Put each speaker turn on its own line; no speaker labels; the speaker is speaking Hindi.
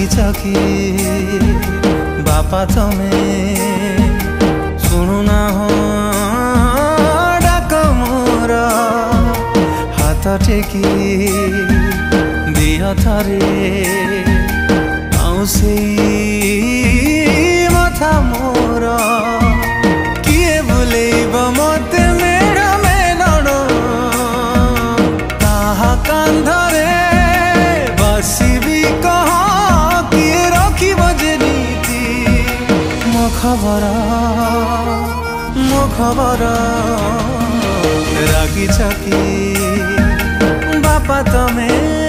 कि बापा तमे शुणुना हो डाक मोर हाथ टेकी दिह थरे आउसे मथा मोर किए बुलेब मते मेड़ मेलण ताहा कांधरे बसिबी कह किए रखिब जे नीति मो खबर रागी कि बापा तमे